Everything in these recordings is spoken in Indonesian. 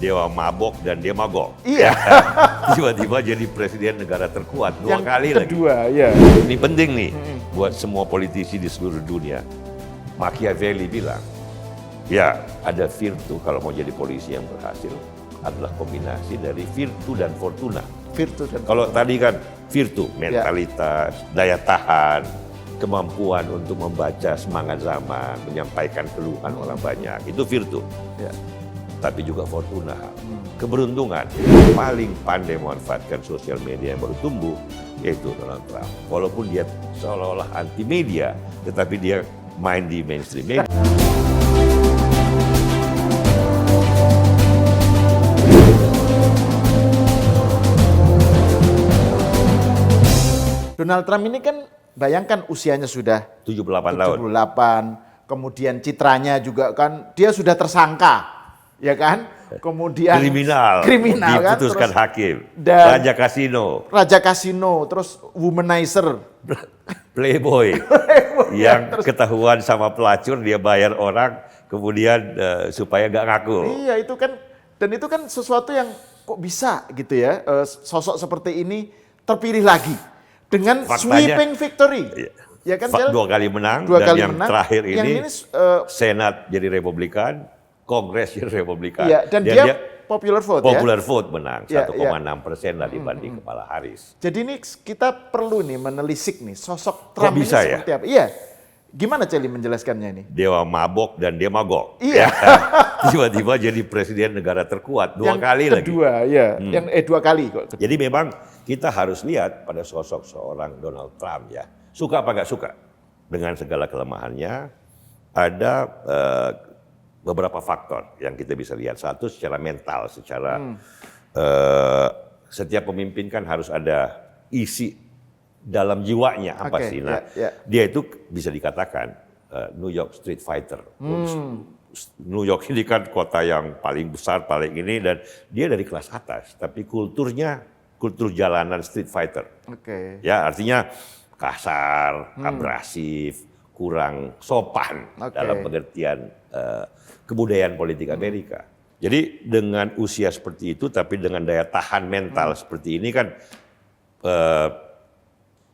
dewa mabok dan demagog. Iya. Tiba-tiba jadi presiden negara terkuat dua Yang kali kedua, lagi. ya. Ini penting nih buat semua politisi di seluruh dunia. Machiavelli bilang, ya ada virtu kalau mau jadi polisi yang berhasil adalah kombinasi dari virtu dan fortuna. Virtu dan Kalau tadi kan virtu, mentalitas, daya tahan, kemampuan untuk membaca semangat zaman, menyampaikan keluhan orang banyak, itu virtu. ya. Tapi juga fortuna, keberuntungan. Paling pandai memanfaatkan sosial media yang baru tumbuh, yaitu Donald Trump. Walaupun dia seolah-olah anti media, tetapi dia main di mainstream media. Donald Trump ini kan bayangkan usianya sudah 78 tahun. 78, kemudian citranya juga kan dia sudah tersangka, ya kan? Kemudian Kriminal kan, diputuskan terus hakim. dan Raja Raja Kasino, terus womanizer, Playboy yang ketahuan sama pelacur, dia bayar orang kemudian supaya nggak ngaku. Iya itu kan, dan itu kan sesuatu yang kok bisa gitu ya, sosok seperti ini terpilih lagi dengan Faktanya, sweeping victory. Ya kan, Jel? Dua kali menang, Dua dan kali yang menang. terakhir Yang ini, ini, Senat jadi Republikan, Kongres jadi Republikan. Iya, dan dia popular vote popular vote menang, Iya, 1,6% lah dibanding Kamala Harris. Jadi ini kita perlu nih menelisik nih sosok Kok Trump bisa ini ya? seperti apa. Iya, gimana Celi menjelaskannya ini? Dewa mabok dan demagog. Iya. Tiba-tiba jadi presiden negara terkuat dua kali lagi. Kedua, ya. Dua kali kok. Jadi memang kita harus lihat pada sosok seorang Donald Trump ya. Suka apa nggak suka? Dengan segala kelemahannya, ada beberapa faktor yang kita bisa lihat. Satu secara mental, secara setiap pemimpin kan harus ada isi dalam jiwanya apa sih. Nah, dia itu bisa dikatakan New York Street Fighter. New York ini kan kota yang paling besar, paling ini, dan dia dari kelas atas, tapi kulturnya kultur jalanan street fighter. Ya, artinya kasar, abrasif, kurang sopan dalam pengertian kebudayaan politik Amerika. Jadi dengan usia seperti itu, tapi dengan daya tahan mental seperti ini kan,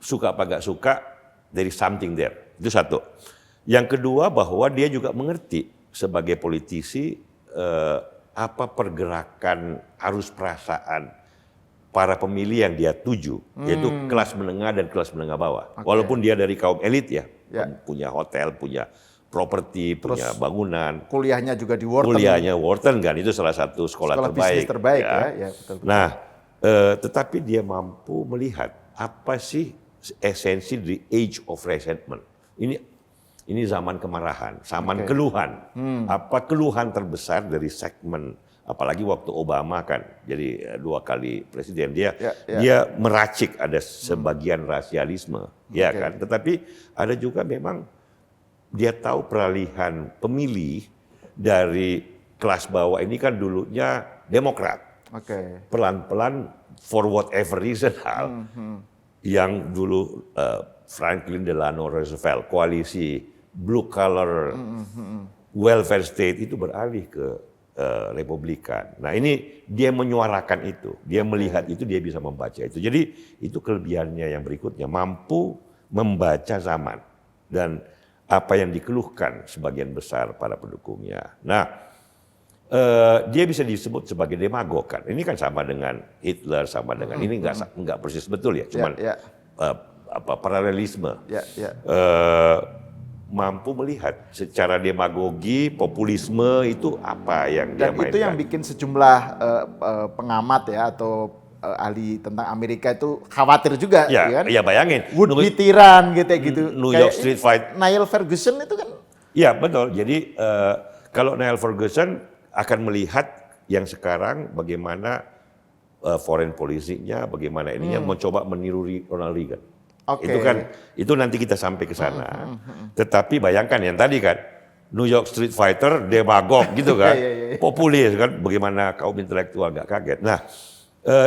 suka apa nggak suka, there is something there. Itu satu. Yang kedua bahwa dia juga mengerti sebagai politisi apa pergerakan arus perasaan para pemilih yang dia tuju, yaitu kelas menengah dan kelas menengah bawah. Walaupun dia dari kaum elit ya, punya hotel, punya properti, punya bangunan. Kuliahnya juga di Wharton. Kuliahnya Wharton kan, itu salah satu sekolah terbaik. Terbaik ya. Betul. Nah, tetapi dia mampu melihat apa sih esensi the age of resentment. Ini zaman kemarahan, zaman keluhan. Apa keluhan terbesar dari segmen, apalagi waktu Obama kan jadi 2 kali presiden, dia meracik ada sebagian rasialisme, ya kan. Tetapi ada juga memang dia tahu peralihan pemilih dari kelas bawah ini kan dulunya Demokrat. Pelan-pelan for whatever reason yang dulu Franklin Delano Roosevelt, koalisi blue collar welfare state itu beralih ke Republikan. Nah ini dia menyuarakan itu, dia melihat itu, dia bisa membaca itu. Jadi itu kelebihannya yang berikutnya, mampu membaca zaman dan apa yang dikeluhkan sebagian besar para pendukungnya. Nah dia bisa disebut sebagai demagog kan. Ini kan sama dengan Hitler, sama dengan ini nggak persis betul ya, cuman paralelisme. Mampu melihat secara demagogi, populisme itu apa yang dia mainkan. Dan itu yang bikin sejumlah pengamat ya atau ahli tentang Amerika itu khawatir juga. Kan? Ya bayangin. Would be tiran gitu. New York Street Fight. Niall Ferguson itu kan. Iya betul. Jadi kalau Niall Ferguson akan melihat yang sekarang bagaimana foreign policy-nya, bagaimana ininya mencoba meniru Ronald Reagan. Itu nanti kita sampai ke sana. Tetapi bayangkan yang tadi kan, New York Street Fighter, demagog gitu kan, populis kan, bagaimana kaum intelektual nggak kaget. Nah,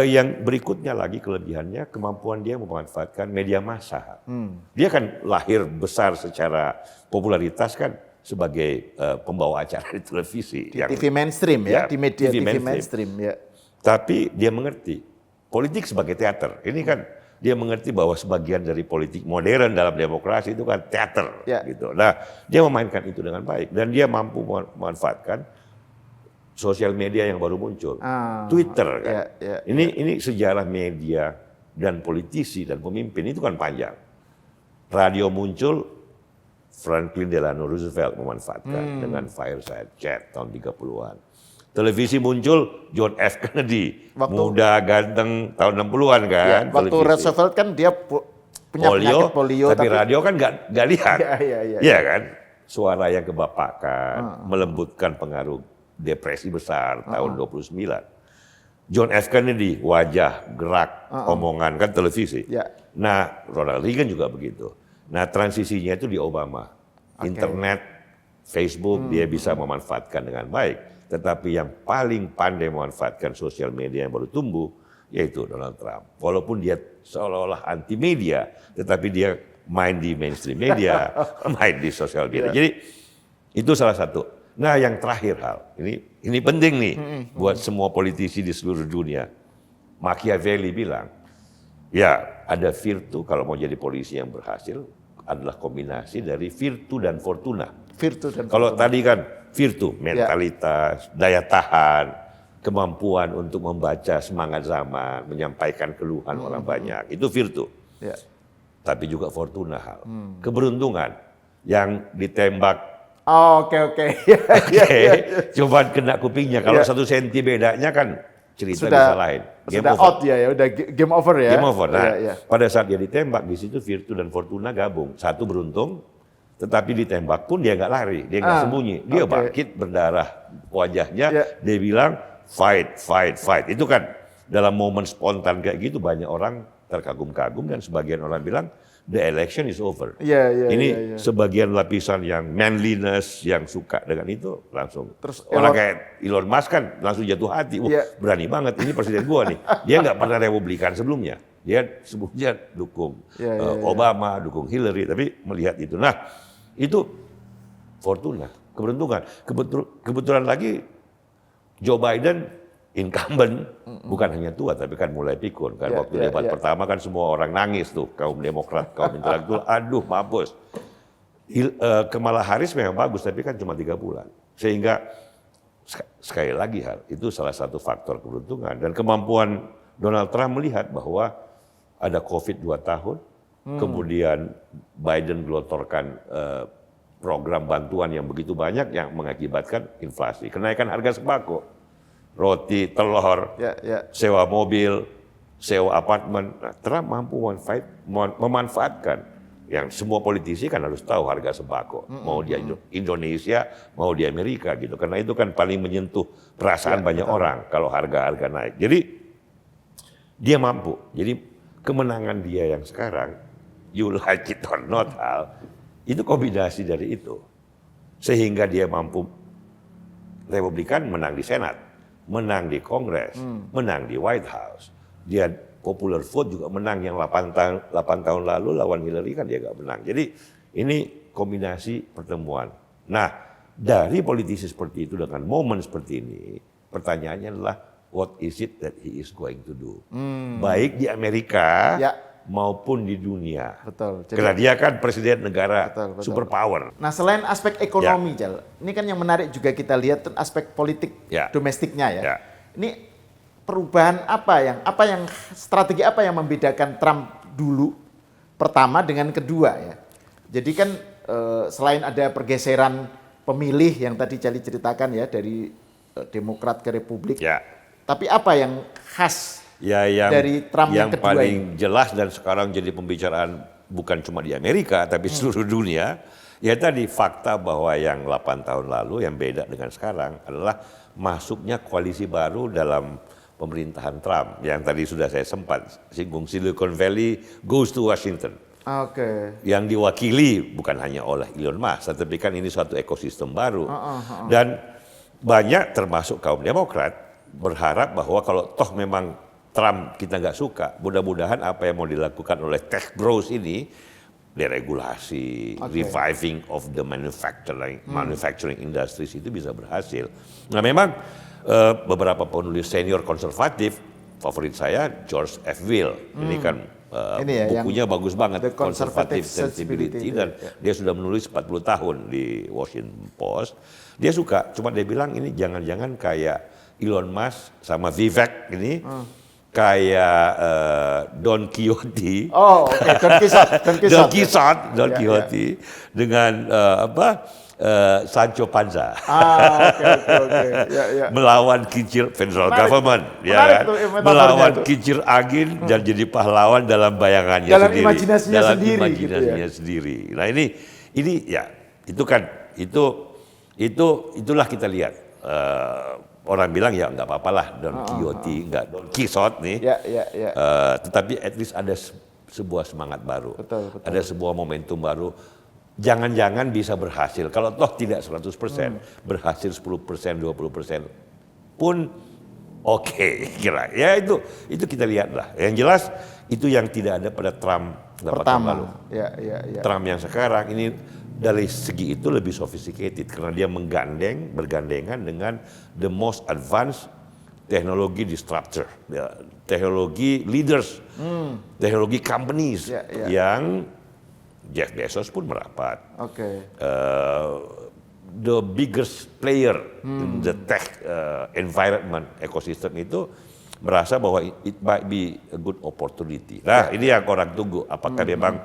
yang berikutnya lagi kelebihannya, kemampuan dia memanfaatkan media massa. Dia kan lahir besar secara popularitas kan sebagai pembawa acara di televisi. Di TV mainstream ya, di media TV mainstream ya. Tapi dia mengerti politik sebagai teater. Ini kan dia mengerti bahwa sebagian dari politik modern dalam demokrasi itu kan teater, gitu. Nah, dia memainkan itu dengan baik dan dia mampu memanfaatkan sosial media yang baru muncul, Twitter kan. Ini sejarah media dan politisi dan pemimpin itu kan panjang. Radio muncul, Franklin Delano Roosevelt memanfaatkan dengan fireside chat tahun 30-an. Televisi muncul, John F. Kennedy, muda, ganteng, tahun 60-an kan. Waktu Roosevelt kan dia punya penyakit polio. Tapi radio kan nggak lihat. Iya kan? Suara yang kebapakan, melembutkan pengaruh depresi besar tahun 29. John F. Kennedy, wajah, gerak, omongan kan televisi. Nah, Ronald Reagan juga begitu. Nah, transisinya itu di Obama. Internet, Facebook, dia bisa memanfaatkan dengan baik. Tetapi yang paling pandai memanfaatkan sosial media yang baru tumbuh, yaitu Donald Trump. Walaupun dia seolah-olah anti media, tetapi dia main di mainstream media, main di sosial media. Jadi itu salah satu. Nah, yang terakhir hal, ini penting nih buat semua politisi di seluruh dunia. Machiavelli bilang, ya ada virtu kalau mau jadi polisi yang berhasil adalah kombinasi dari virtu dan fortuna. Kalau tadi kan virtu, mentalitas, daya tahan, kemampuan untuk membaca semangat zaman, menyampaikan keluhan orang banyak, itu virtu. Tapi juga fortuna hal, keberuntungan yang ditembak. Oke. Coba kena kupingnya. Kalau 1 senti bedanya kan cerita bisa lain. Game over. Out ya, udah game over ya. Game over. Nah, pada saat dia ditembak di situ virtu dan fortuna gabung. Satu beruntung, tetapi ditembak pun dia nggak lari, dia nggak sembunyi. Dia bangkit berdarah wajahnya. Dia bilang fight. Itu kan dalam momen spontan kayak gitu banyak orang terkagum-kagum dan sebagian orang bilang the election is over. Ini sebagian lapisan yang manliness, yang suka dengan itu langsung. Terus orang kayak Elon Musk kan langsung jatuh hati. Berani banget, ini presiden gua nih. Dia nggak pernah Republikan sebelumnya. Dia sebelumnya dukung Obama, dukung Hillary, tapi melihat itu. Nah, itu fortuna, keberuntungan. Kebetulan lagi Joe Biden incumbent, bukan hanya tua tapi kan mulai pikun kan. Waktu debat pertama kan semua orang nangis tuh, kaum Demokrat, kaum intelektual, aduh mampus. Kamala Harris memang bagus tapi kan cuma 3 bulan. Sehingga sekali lagi hal itu salah satu faktor keberuntungan dan kemampuan Donald Trump melihat bahwa ada COVID 2 tahun, kemudian Biden gelontorkan program bantuan yang begitu banyak yang mengakibatkan inflasi, kenaikan harga sembako, roti, telur, sewa mobil, sewa apartemen. Nah, Trump mampu memanfaatkan yang semua politisi kan harus tahu harga sembako, mau di Indonesia, mau di Amerika gitu, karena itu kan paling menyentuh perasaan banyak orang kalau harga-harga naik. Jadi dia mampu. Jadi kemenangan dia yang sekarang, you like it or not hal, itu kombinasi dari itu. Sehingga dia mampu, Republikan menang di Senat, menang di Kongres, menang di White House. Dia popular vote juga menang yang 8 tahun lalu lawan Hillary kan dia nggak menang. Jadi ini kombinasi pertemuan. Nah, dari politisi seperti itu dengan momen seperti ini, pertanyaannya adalah what is it that he is going to do? Baik di Amerika maupun di dunia. Jadi, karena dia kan presiden negara superpower. Nah, selain aspek ekonomi, Jal, ini kan yang menarik juga kita lihat aspek politik domestiknya ya. Ini perubahan apa yang strategi apa yang membedakan Trump dulu pertama dengan kedua ya. Jadi kan selain ada pergeseran pemilih yang tadi Jali ceritakan ya dari Demokrat ke Republik. Tapi apa yang khas dari Trump yang kedua paling jelas dan sekarang jadi pembicaraan bukan cuma di Amerika tapi seluruh dunia, ya tadi fakta bahwa yang 8 tahun lalu yang beda dengan sekarang adalah masuknya koalisi baru dalam pemerintahan Trump yang tadi sudah saya sempat singgung, Silicon Valley goes to Washington. Yang diwakili bukan hanya oleh Elon Musk, tapi kan ini suatu ekosistem baru. Dan banyak termasuk kaum Demokrat berharap bahwa kalau toh memang Trump kita nggak suka, mudah-mudahan apa yang mau dilakukan oleh tech bros ini deregulasi, reviving of the manufacturing industries itu bisa berhasil. Nah memang beberapa penulis senior konservatif, favorit saya George F. Will, ini kan bukunya bagus banget, Conservative Sensibility, dan dia sudah menulis 40 tahun di Washington Post. Dia suka, cuma dia bilang ini jangan-jangan kayak Elon Musk sama Vivek ini, kayak Don Quixote. Oh, oke. Don Quixote dengan Sancho Panza. Oke. Ya. Melawan kincir federal government, ya kan? Melawan kincir angin dan jadi pahlawan dalam bayangannya dalam sendiri. Imajinasinya dalam sendiri. imajinasinya sendiri. Nah ini ya itulah kita lihat. Orang bilang ya nggak apa-apalah Don Quixote, nggak Don Quixote nih. Ya. Tetapi at least ada sebuah semangat baru. Betul. Ada sebuah momentum baru. Jangan-jangan bisa berhasil. Kalau toh tidak 100%, berhasil 10%, 20% pun oke, kira. Ya itu kita lihat lah. Yang jelas itu yang tidak ada pada Trump 8 tahun lalu. Ya. Trump yang sekarang ini dari segi itu lebih sophisticated karena dia bergandengan dengan the most advanced teknologi disruptor, teknologi leaders, teknologi companies yang Jeff Bezos pun merapat. The biggest player in the tech environment ecosystem itu merasa bahwa it might be a good opportunity. Nah, ini yang orang tunggu. Apakah memang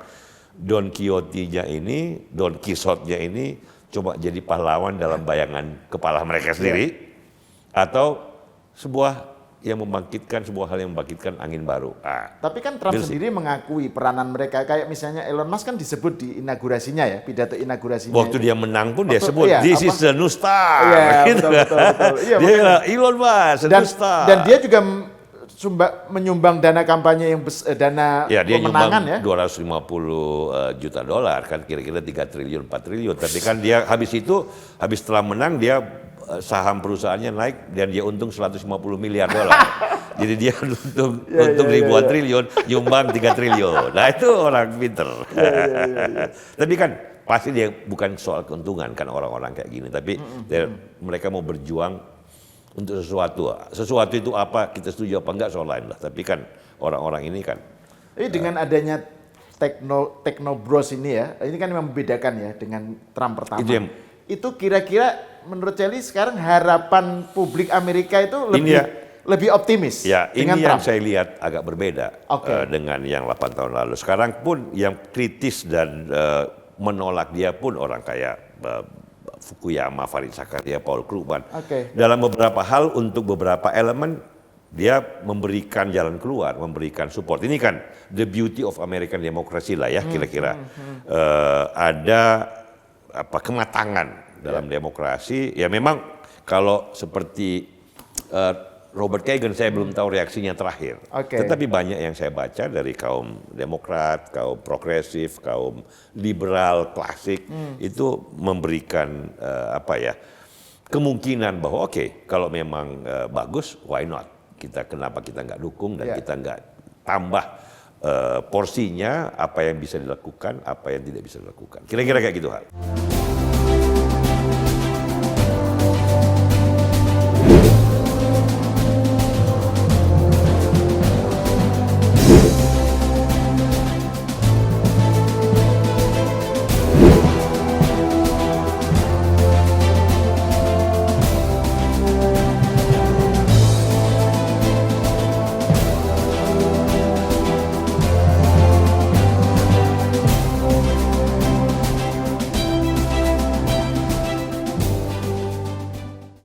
Don Quixote-nya ini, Don Quixote-nya ini cuma jadi pahlawan dalam bayangan kepala mereka sendiri, atau sebuah hal yang membangkitkan angin baru. Tapi kan Trump sendiri mengakui peranan mereka, kayak misalnya Elon Musk kan disebut di inaugurasinya ya, pidato inaugurasinya. Waktu dia menang pun dia sebut, this is the new star. Gitu. Betul. Iya, dia bilang, Elon Musk, the new star. Dan dia juga menyumbang dana kampanye yang dana pemenangan ya. Dia nyumbang $250 juta kan kira-kira 3 triliun, 4 triliun. Tapi kan dia habis setelah menang dia saham perusahaannya naik dan dia untung $150 miliar. Jadi dia untung ribuan triliun, nyumbang 3 triliun. Nah itu orang pinter. Tapi kan pasti dia bukan soal keuntungan kan orang-orang kayak gini. Tapi mereka mau berjuang untuk sesuatu. Sesuatu itu apa, kita setuju apa enggak soal lain lah. Tapi kan orang-orang ini kan. Dengan adanya Technobros ini ya, ini kan yang membedakan ya dengan Trump pertama. Itu kira-kira menurut Celi sekarang harapan publik Amerika itu lebih optimis. Ya, ini yang saya lihat agak berbeda dengan yang 8 tahun lalu. Sekarang pun yang kritis dan menolak dia pun orang kayak Fukuyama, Farid Zakaria, Paul Krugman. Dalam beberapa hal untuk beberapa elemen dia memberikan jalan keluar, memberikan support. Ini kan the beauty of American democracy lah ya kira-kira. Ada kematangan dalam demokrasi. Ya memang kalau seperti Robert Kagan, saya belum tahu reaksinya terakhir. Tetapi banyak yang saya baca dari kaum Demokrat, kaum progresif, kaum liberal klasik itu memberikan kemungkinan bahwa kalau memang bagus, why not? Kenapa kita nggak dukung dan kita nggak tambah porsinya apa yang bisa dilakukan, apa yang tidak bisa dilakukan. Kira-kira kayak gitu, Hal.